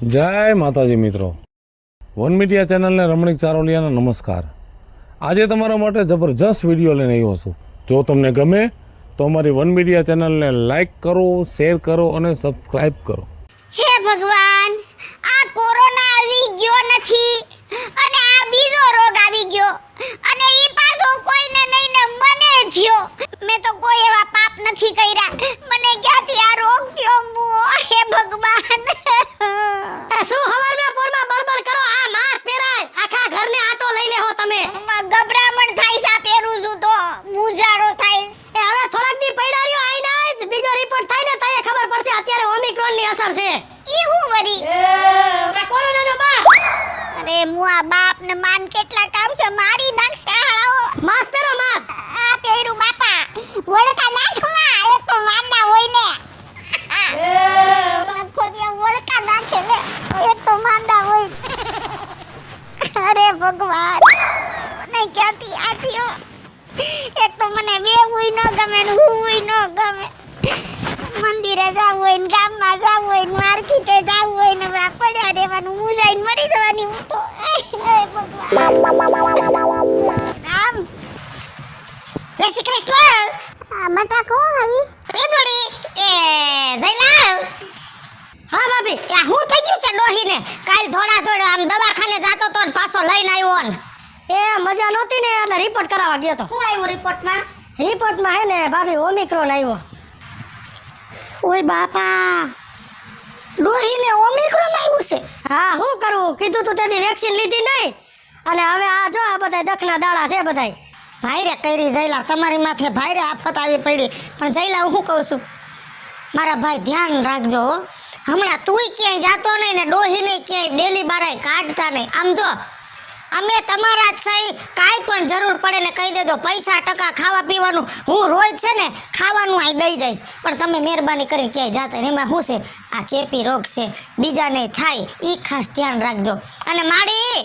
જય માતાજી મિત્રો, વન મીડિયા ચેનલને રમણીક ચારોલિયાના નમસ્કાર। આજે તમારા માટે જબરજસ્ત વિડીયો લઈને આવ્યો છું। જો તમને ગમે તો અમારી વન મીડિયા ચેનલને લાઈક કરો, શેર કરો અને સબસ્ક્રાઈબ કરો। હે ભગવાન, આ કોરોના આવી ગયો નથી અને આ બીજો રોગ આવી ગયો અને ઈ પાછો કોઈને નહીં ને મને થયો। મેં તો કોઈ એવા પાપ નથી કર્યા, મને ક્યાંથી આ રોગ થયો? હે ભગવાન, શું હવારના પોરમાં બળબળ કરો? આ માસ્ક પહેરાય, આખા ઘરને આટો લઈ લેહો તમે। ગભરામણ થાય છે, પહેરું છું તો મૂંઝારો થાય। એ હવે થોડાક દી પડ્યા રહ્યો, આઈને જ બીજો રિપોર્ટ થાય ને તઈએ ખબર પડશે અત્યારે ઓમિક્રોન ની અસર છે। ઈ હું વરી એ કોરોનાનો બાપ, અરે મુઆ બાપ ને માન કેટલા કામ છે, મારી નાખશે હાળો। માસ્ક પહેરો, માસ્ક। આ પહેરું બાપા, વળકા નાખવા એક તો માંદા હોય ને। વળકા નાખે લે, એક તો માંદા હોય। અરે ભગવાન, મને ક્યાંથી આ થયો? એક તો મને બેહુંય ન ગમે ને હુંય ન ગમે। મંદિરે જાવું હોય ને ગામમાં જાવું હોય ને માર્કેટે જાવું હોય ને આ પડ્યા રહેવાનું, મૂંઝાઈને મરી જવાની હું તો। આમ જય શ્રી કૃષ્ણ। આ મટા કોણ આવી? એ જોડી એ જયલાલ। હા ભાભી, એ હું થઈ ગયું છે ડોહીને? કાલ થોડા થોડા આમ દવાખાને જાતો તો ને પાછો લઈને આવ્યો ને। એ મજા નહોતી ને એટલે રિપોર્ટ કરાવવા ગયો તો। શું આવ્યું રિપોર્ટમાં? રિપોર્ટમાં હે ને ભાભી ઓમિક્રોન આવ્યો। ઓય બાપા, ડોહીને ઓમિક્રોન આવ્યું છે? હા, શું કરું? કીધું તું તેની વેક્સિન લીધી નહીં અને હવે આ જો આ બધા દખના દાડા છે બધાય। ભાઈરે કરી જયલા, તમારી માથે ભાઈરે આફત આવી પડી। પણ જયલા, હું કહું છું, મારા ભાઈ ધ્યાન રાખજો હો। હમણાં તુંય ક્યાંય જાતો નહીં ને ડોહીને ક્યાંય ડેલી બારાય કાઢતા નહીં। આમ જો, અમે તમારા જ સહી, કાંઈ પણ જરૂર પડે ને કહી દેજો, પૈસા ટકા ખાવા પીવાનું હું રોજ છે ને ખાવાનું આ દઈ દઈશ। પણ તમે મહેરબાની કરીને ક્યાંય જાતા નહીં। એમાં શું છે, આ ચેપી રોગ છે, બીજાને થાય, એ ખાસ ધ્યાન રાખજો। અને માડી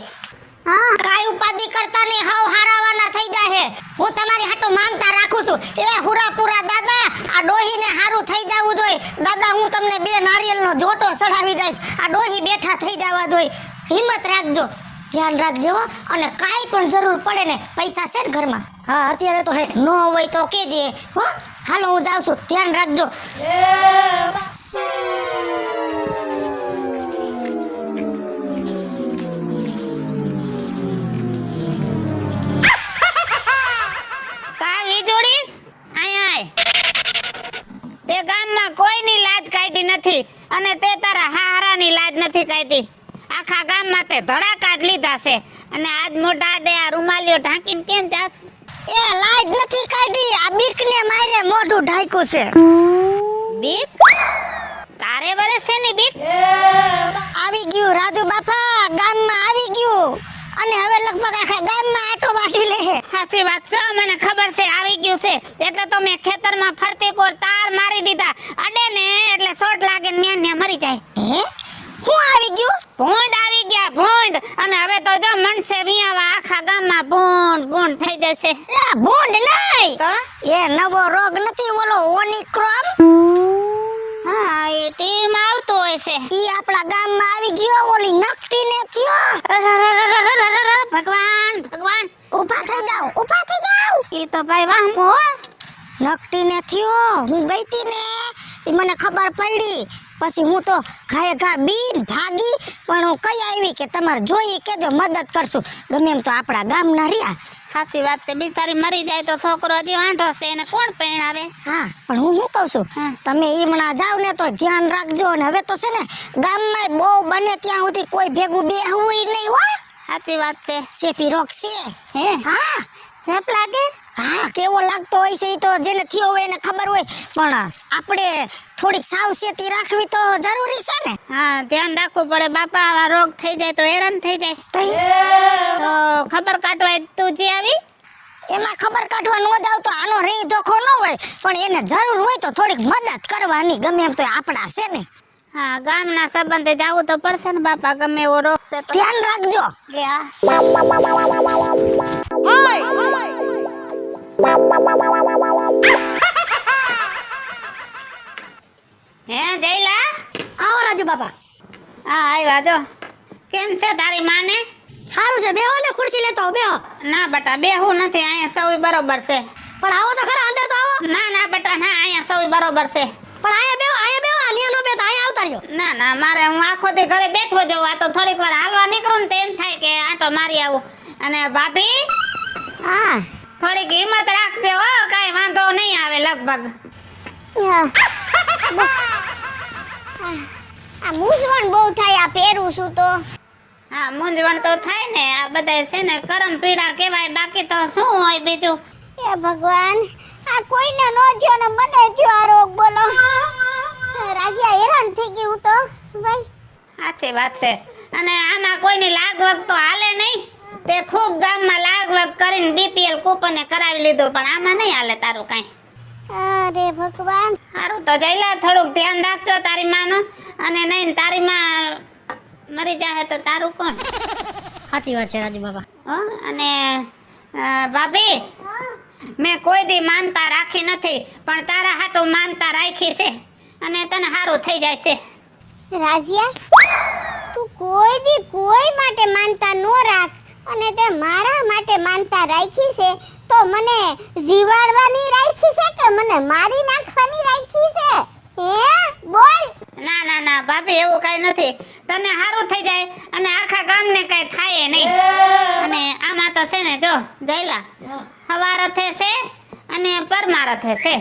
કાંઈ ઉપાધિ કરતા નહીં, હાવ હારાવાના થઈ જાય। હું તમારી હાટુ માનતા રાખું છું। એ હુરાપુરા દાદા, આ ડોહીને હારું થઈ જવું જોઈએ દાદા। હું તમને 2 નારિયેળનો જોટો ચડાવી દઈશ, આ ડોહી બેઠા થઈ જવા જોઈએ। હિંમત રાખજો, ધ્યાન રાખજો। અને કાંઈ પણ જરૂર પડે ને, પૈસા છે ને ઘરમાં? હા, અત્યારે તો હે। ન હોય તો કહેજે હો। હાલો, હું જાઉં છું, ધ્યાન રાખજો। તે ગામમાં કોઈની લાજ કાઢી નથી અને તે તારા હારાની લાજ નથી કાઢી। આખા ગામમાં તે ધડાકા જ લીધા છે અને આજ મોઢા આડે આ રૂમાલીઓ ઢાંકીને કેમ જાસ? એ લાજ નથી કાઢી, આ બીકને મારે મોઢું ઢાંક્યું છે। બીક? તારે વરસ છે ની બીક? આવી ગયું રાજુ બાપા, ગામમાં આવી ગયું અને હવે લગભગ આખા ગામમાં આટો વાટી લે। સાચી વાત છે, મને ખબર છે આવી ગયું છે, એટલે તો મેં ખેતરમાં ફરતી કોર તાર મારી દીધા। અડે ને એટલે શોટ લાગે ને ન્યા મરી જાય। હે, હું આવી ગયું? ભૂંડ આવી ગયા, ભૂંડ। અને હવે તો જો મનસે વિયાવા આખા ગામમાં ભૂંડ ભૂંડ થઈ જશે। લા, ભૂંડ નહીં, તો એ નવો રોગ નથી ઓલો ઓમિક્રોન? હા, એ ટીમ આવતો હોય છે। ઈ આપણા ગામમાં આવી ગયો, ઓલી નકટીને થયો। ભગવાન ભગવાન, ઊભા થઈ જાવ, ઊભા થઈ જાવ। એ તો ભાઈ વાહમો નકટીને થયો, હું ગઈ તી ને, ઈ મને ખબર પડી, પછી હું તો ઘાએ ઘા બીન ભાગી, પણ હું કઈ આવી કે તમારે જોઈ કેજો, મદદ કરશું। ગમે એમ તો આપણા ગામના રહ્યા। સાચી વાત છે, બિચારી મરી જાય તો છોકરો હજી વાંઢો છે, એને કોણ પરણાવે? હા, પણ હું શું કહું છું, તમે ઈમણા જાવ ને તો ધ્યાન રાખજો। ને હવે તો છે ને ગામમાં બહુ બને ત્યાં સુધી કોઈ ભેગું બેહવું નહીં હો। સાચી વાત છે। ચેપી રોગ છે। હે, હા, સેપ લાગે? હા, કેવો લાગતો હોય છે એ તો જેને થયો હોય એને ખબર હોય, પણ આપણે થોડીક સાવચેતી રાખવી તો જરૂરી છે ને। હા, ધ્યાન રાખવું પડે બાપા, આવા રોગ થઈ જાય તો હેરાન થઈ જાય। તો ખબર કાઢવા તું જે આવી? એમાં ખબર કાઢવા ન જાવ તો આનો રે ધોખો ન હોય, પણ એને જરૂર હોય તો થોડીક મદદ કરવાની, ગમે એમ તો આપણા છે ને। હા, ગામના સંબંધે જાવું તો પડશે ને બાપા, ગમે એવો રોગ છે તો ધ્યાન રાખજો। હે જયલા, આવો રાજુ બાપા। હા આવ્યા જો. કેમ છે તારી માને? સારું છે, બેહો ને ખુરશી લેતો આવો, બેહો. ના બટા બેહું નથી, અહીંયા સૌ બરોબર છે. પણ આવો તો ખરા, અંદર તો આવો. ના ના બટા ના, અહીંયા સૌ બરોબર છે. પણ અહીંયા બેહો, આનિયા નો બેઠા, અહીંયા આવતા રહ્યો. ના ના મારે હું આખો દી ઘરે બેઠો જઉં, આ તો થોડીક વાર હાલવા નીકળું ને તો એમ થાય કે આટો મારી આવું. અને ભાભી હા થોડીક હિંમત રાખજો હો, કાંઈ વાંધો નહીં આવે લગભગ. આ મૂંઝવણ બહુ થાય આ પહેરું છું તો. હા મૂંઝવણ તો થાય ને, આ બધાય છે ને કરમ પીડા કહેવાય, બાકી તો શું હોય બીજું. એ ભગવાન, આ કોઈને નો થયો ને મને થયો આ રોગ, બોલો. રાજ્યા હેરાન થઈ ગયું તો ભાઈ. સાચી વાત છે. અને આમાં કોઈની લાગવગ તો હાલે નહીં. તે ખૂબ ગામમાં લાગવગ કરીને બીપીએલ કૂપને કરાવી લીધું, પણ આમાં નહીં હાલે તારું કાંઈ. અરે ભગવાન. સારું તો જઈલા, થોડુંક ધ્યાન રાખજો તારી માનું. અને નહીં તારી માં મરી જાય તો તારું કોણ? સાચી વાત છે રાજુ બાબા. હો? અને ભાભી મેં કોઈ દી માનતા રાખી નથી, પણ તારા હાટું માનતા રાખી છે, અને તને સારું થઈ જાય છે. રાજ્યા, તું કોઈ દી કોઈ માટે માનતા નો રાખ, અને તે મારા માટે માનતા રાખી છે, તો મને જીવાડવાની રાખી છે કે મને મારી નાખવાની રાખી છે? હે બોલ. ના ના ના ભાભી, એવું કાંઈ નથી. તને સારું થઈ જાય અને આખા ગામને કાંઈ થાય નહીં. અને આમાં તો છે ને જો જયલા, હવારથે છે અને પરમારથે છે.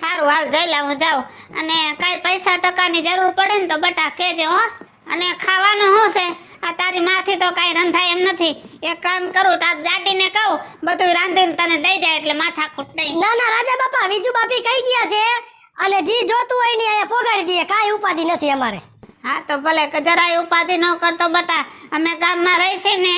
સારું હાલ જયલા, હું જાઉં. અને કાંઈ પૈસા ટકાની જરૂર પડે ને તો બટા કહેજો હો. અને ખાવાનું શું છે, આ તારી માથી તો કાંઈ રંધાય એમ નથી. એક કામ કરું, તાર દાટીને કહું બધું રાંધીને તને દઈ જાય, એટલે માથાકૂટ નહીં. ના ના રાજા બાપા, વિજુ બાપી કહી ગયા છે, અને જી જોતું હોય ને અહીંયા પોગાડી દઈએ, કાંઈ ઉપાધિ નથી અમારે. હા તો ભલે કે જરાય ઉપાધિ ન કરતો બટા, અમે ગામમાં રહી છીએ ને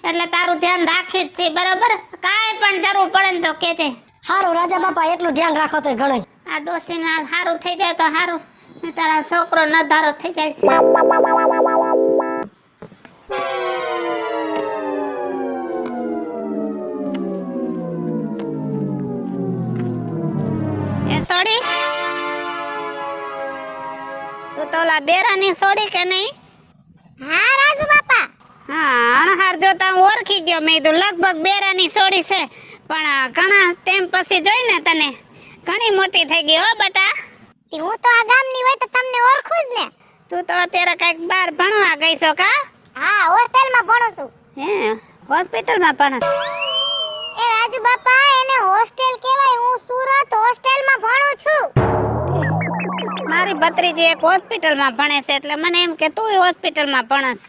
એટલે તારું ધ્યાન રાખી જ છીએ, બરોબર? કાંઈ પણ જરૂર પડે ને તો કહેજે. સારું રાજા બાપા, એટલું ધ્યાન રાખો તો ઘણું. આ ડોશીને સારું થઈ જાય તો સારું, ને તારા છોકરો નધારો થઈ જાય છે. એ સોડી, તું તો ઓલા બેરાની સોડી કે નહીં? હા રાજુ બાપા. હા, અણહાર જોતા હું ઓળખી ગયો. મેં કીધું લગભગ બેરાની સોડી છે, પણ ઘણા ટાઈમ પછી જોઈને તને ઘણી મોટી થઈ ગઈ હો બટા. હું તો આ ગામની હોય તો તમને ઓળખું જ ને. તું તો અત્યારે કઈક બહાર ભણવા ગઈ છો કા? હા, હોસ્ટેલમાં ભણું છું. હે, હોસ્પિટલમાં ભણસ? એ રાજુ બાપા, એને હોસ્ટેલ કહેવાય. હું સુરત હોસ્ટેલમાં ભણું છું. મારી ભત્રીજી એક હોસ્પિટલમાં ભણે છે, એટલે મને એમ કે તું હોસ્પિટલમાં ભણસ.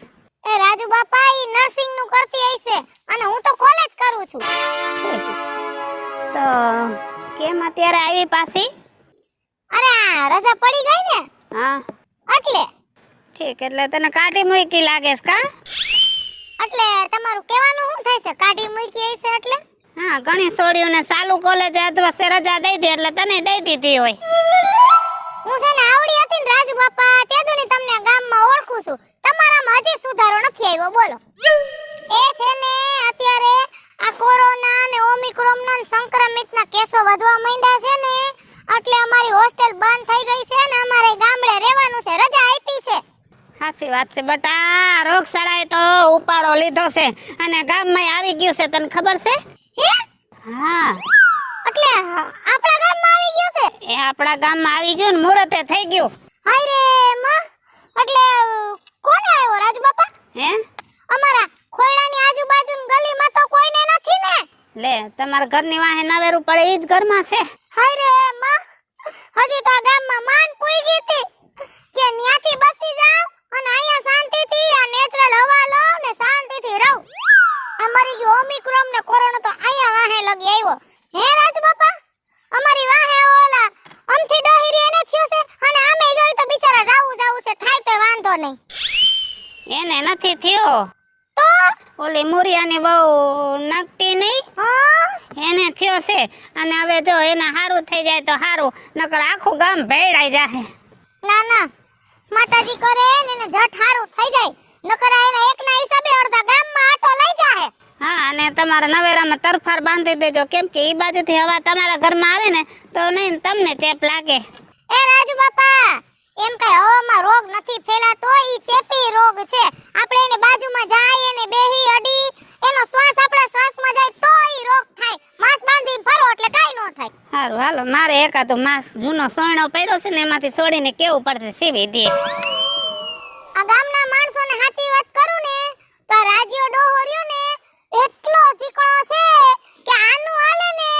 એ રાજુ બાપા, ઈ નર્સિંગ નું કરતી હશે, અને હું તો કોલેજ કરું છું. તો કેમ અત્યારે આવી પાછી? અરે આ રજા પડી ગઈ ને, હા એટલે. ઠીક, એટલે તને કાઢી મૂકી લાગે છે કા? એટલે તમારું કહેવાનું શું થાય છે, કાઢી મૂકી હશે એટલે? હા, ઘણી છોડીઓને ચાલુ કોલેજ અધવસે રજા દઈ દે, એટલે તને દઈ દીધી હોય. હું છે ને આવડી હતી ને રાજુ બાપા, તેદુની તમને ગામમાં ઓળખું છું. તમારામાં હજી સુધારો નથી આવ્યો, બોલો. એ છે ને અત્યારે આ કોરોના અને ઓમિક્રોનના સંક્રમિતના કેસો વધવા માંડ્યા છે ને, એટલે અમારી હોસ્ટેલ બંધ થઈ ગઈ છે ને અમારે ગામડે રહેવાનું છે, રજા આપી છે. સાચી વાત છે બટા, રોગચાળાએ તો ઉપાડો લીધો છે, અને ગામમાં આવી ગયું છે, તને ખબર છે? હે? હા, એટલે આપણા ગામમાં આવી ગયું છે? એ આપણા ગામમાં આવી ગયું ને, મુહૂર્તે થઈ ગયું. હાય રે માં, એટલે કોને આવ્યો રાજુ બાપા? હે, અમારા ખોયડાની આજુબાજુની ગલીમાં તો કોઈને નથી ને. લે, તમારા ઘરની વાહે નવેરું પડે ઈ જ ઘરમાં છે. હાય રે માં, હજી તો આ ગામમાં માન પૂઈ ગઈ હતી કે ન્યાથી બસી જાવ અને અહીંયા શાંતિથી આ નેચરલ હવા લઉં ને શાંતિથી રહું. અમારી ગયો ઓમિક્રોન ને કોરોના તો અહીંયા વાહે લગી આવ્યો. હે રાજુ બાપા, અમારી વાહે ઓલા અમથી ડોહીરી એને થયો છે, અને આમે જોઈ તો બિચારા જાવું છે, થાય તો વાંધો નહીં. એને નથી થયો, તો ઓલી મુરિયાની બહુ નકટી નહીં, હા, એને થયો છે. અને હવે જો એને સારું થઈ જાય તો સારું, નકર આખું ગામ ભેળાઈ જાય. ના ના, માતાજી કરે ને એને જટ હારું થઈ જાય, નકર આ એના એકના હિસાબે અડધા ગામમાં આટો લઈ જાય. હા, અને તમારા નવેરામાં તરફાર બાંધી દેજો, કેમ કે ઈ બાજુથી હવા તમારા ઘરમાં આવે ને તો નહીં તમને ચેપ લાગે. એ રાજુ બાપા, એમ કઈ હવામાં રોગ નથી ફેલાતો, ઈ ચેપી રોગ છે. આપણે એની બાજુમાં જાય અને બેહી અડી એનો શ્વાસ આપણા શ્વાસમાં જાય તો ઈ રોગ થાય. માસ્ક બાંધીને ફરો એટલે કાઈ ન થાય. હારું હાલો, મારે એકાદો માસ જૂનો સોયણો પડ્યો છે ને એમાંથી છોડીને કેવું પડશે સીવી દે. આ ગામના માણસોને સાચી વાત કરું ને તો આ રાજ્યો ડોહો રહ્યો ને એટલો ચીકણો છે કે આનું હાલે ને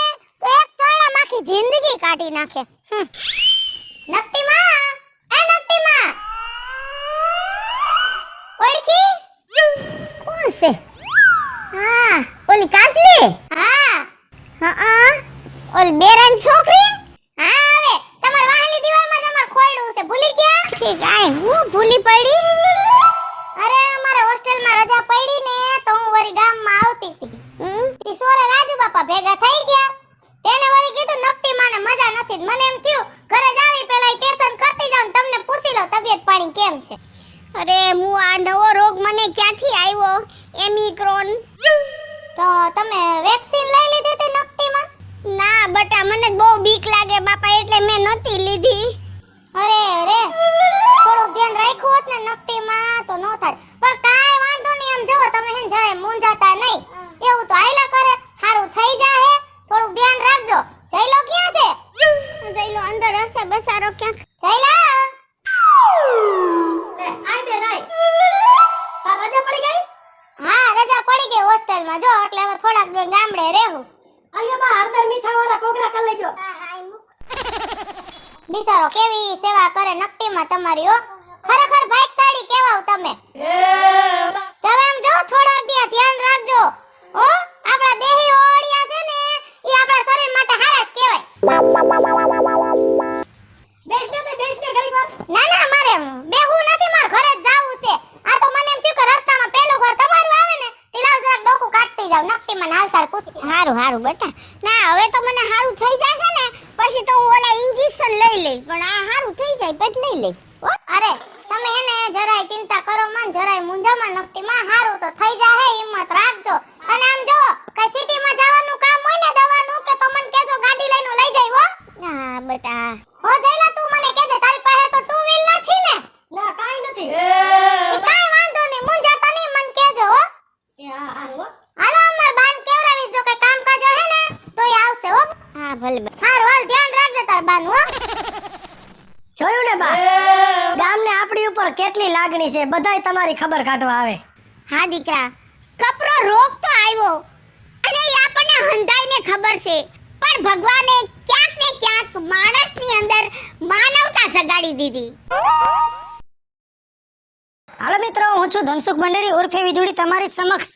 તો એક ચોયણામાં આખી જિંદગી કાઢી નાખે. નકટી માં, એ નકટી માં, ઓળખી? કોણ છે? હા, ઓલી કાજલી. હા, ઓલી બેરાન છોકરી. હા, હવે તમાર વાહની દીવાલમાં જ અમાર ખોયડું છે, ભૂલી ગયા? ઠીક, આય હું ભૂલી પડી. અરે અમારે હોસ્ટેલમાં રજા પડી ને તો હું વરી ગામમાં આવતી હતી. ઈ સોરે રાજુ બાપા ભેગા થઈ ગયા. તેને વળી કીધું નકટી માને મજા નથી. મને એમ થયું ઘરે જાવી પહેલા ટેશન કરતી જાઉં ને તમને પૂછી લઉં તબિયત પાણી કેમ છે. અરે હું આ નવો રોગ મને ક્યાંથી આવ્યો એમિક્રોન. તો તમે વેક્સિન લઈ લીધી હતી નકટીમાં? ના બટા, મને બહુ બીક લાગે બાપા એટલે મેં નતી લીધી. અરે અરે, થોડું ધ્યાન રાખ્યું હોત ને નકટીમાં તો નો થાય. પણ કાઈ વાંધો નહીં, એમ જોવો તમે હેન જરાય મૂંઝાતા નહીં. એવું તો આયલા કરે, હારું થઈ જાહે. થોડું ધ્યાન રાખજો. જઈલો ક્યાં છે? જઈલો અંદર હશે બસારો ક્યાંક. જઈલા એ આઈ બે રાઈ. તાર રજા પડી ગઈ? હા, રજા પડી ગઈ હોસ્ટેલમાં જો, એટલે હવે થોડાક દી ગામડે રહેવું. આલ્યો બા હળદર મીઠા વાળા કોગરા કરી લેજો. બિચારો કેવી સેવા કરે નકટીમાં તમારી હો. ખરેખર ભાઈકશાળી કેવાવ તમે. તમે એમ જો થોડાક દી ધ્યાન રાખજો હો. આપણા દેહી ઓળિયા છે ને ઈ આપણા શરીર માટે હારા જ કહેવાય. બેસને ઘણી વાર. ના ના, મારે બેહું નથી, માર ઘરે જ જાવું છે. આ તો મને એમ થયું કે રસ્તામાં પેલું ઘર તમારું આવે ને તિલાવ જરાક ડોકું કાઢતી જાવ. નકટીમાં હાલચાલ પૂછી. હારું બેટા. ના હવે તો મને હારું થઈ જશે ને પછી તો હું ઓલા ઇન્જેક્શન લઈ લઈશ. પણ આ હારું થઈ જાય પછી લઈ લઈશ. અરે તમે એને જરાય ચિંતા કરો માં, જરાય મૂંઝામાં નકટીમાં હારું તો થઈ જાહે. હિંમત રાખજો. અને આમ જો કઈ સિટીમાં જવાનું કામ હોય ને દવાનું કે તો મને કેજો, ગાડી લઈને લઈ જાય હો. હા બેટા. હો જઈલા તું મને કેજે, તારી પાસે તો ટુ વ્હીલ નથી ને? ના કાઈ નથી. કાઈ વાંધો નહીં, મૂંઝાતા નહીં, મને કેજો હો. હાલો અમાર બાન કેવરાવીશ, જો કઈ કામકાજ હે ને તો ઈ આવશે હો. હા ભલે. હારું હાલ, ધ્યાન રાખજે તાર બાન હો. જોયું ને બા, ગામને આપણી ઉપર કેટલી લાગણી છે, બધાય તમારી ખબર કાઢવા આવે. હા દીકરા, કપરો રોગ તો આવ્યો અને ઈ આપણને હંધાઈને ખબર છે, પણ ભગવાને ક્યાંક ને ક્યાંક માણસની અંદર માનવતા જગાડી દીધી. હાલો મિત્રો, હું છું ધનસુખ ભંડેરી ઉર્ફે વીજળી, તમારી સમક્ષ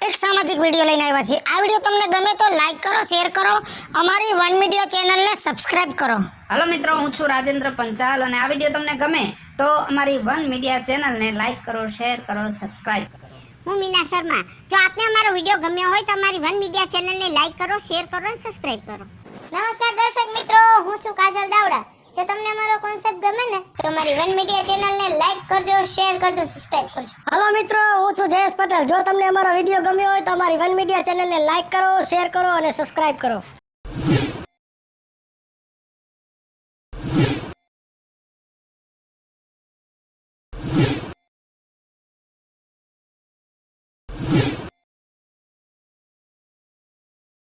એક સામાજિક વિડીયો લઈને આવ્યા છીએ. આ વિડીયો તમને ગમે તો લાઈક કરો, શેર કરો, અમારી વન મીડિયા ચેનલને સબસ્ક્રાઇબ કરો. હાલો મિત્રો, હું છું રાજેન્દ્ર પંચાલ અને આ વિડીયો તમને ગમે તો અમારી વન મીડિયા ચેનલને લાઈક કરો, શેર કરો, સબસ્ક્રાઇબ કરો. હું મીના શર્મા. જો આપને અમારો વિડીયો ગમ્યો હોય તો અમારી વન મીડિયા ચેનલને લાઈક કરો, શેર કરો અને સબસ્ક્રાઇબ કરો. નમસ્કાર દર્શક મિત્રો, હું છું કાજલ દાવડા. જો તમને અમારો કોન્સેપ્ટ ગમે ને તો અમારી વન મીડિયા ચેનલને લાઈક કરજો, શેર કરજો, સબસ્ક્રાઇબ કરજો. હાલો મિત્રો, હું છું જયેશ પટેલ. જો તમને અમારો વિડીયો ગમ્યો હોય તો અમારી વન મીડિયા ચેનલને લાઈક કરો, શેર કરો અને સબસ્ક્રાઇબ કરો.